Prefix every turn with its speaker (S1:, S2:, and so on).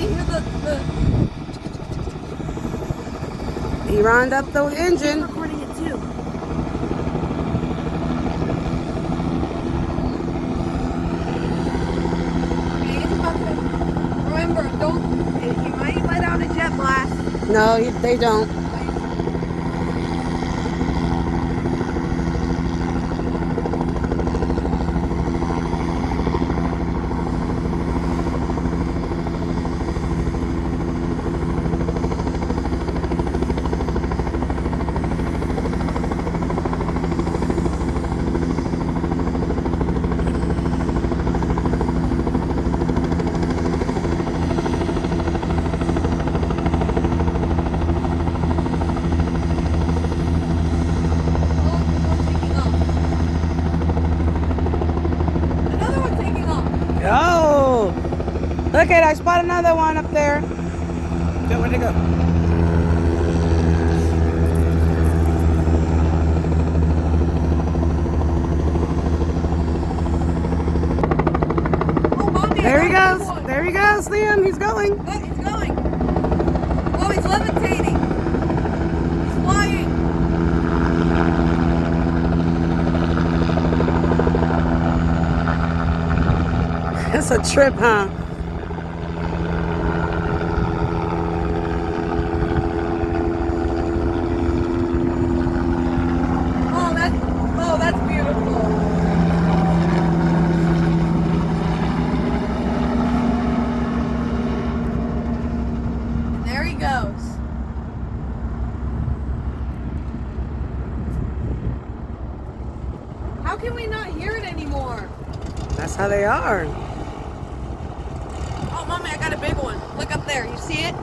S1: you hear the
S2: He rounded up the engine.
S1: recording it too. He's about to, remember, don't, he might let out a jet blast.
S2: No, they don't. Oh, look at, I spot another one up there. Where'd they go? There he goes. There he goes, Liam. He's going.
S1: Oh, he's going. Oh, he's levitating. He's flying.
S2: It's a trip, huh?
S1: Oh, that's beautiful. And there he goes. How can we not hear it anymore?
S2: That's how they are.
S1: Oh, Mommy, I got a big one. Look up there. You see it?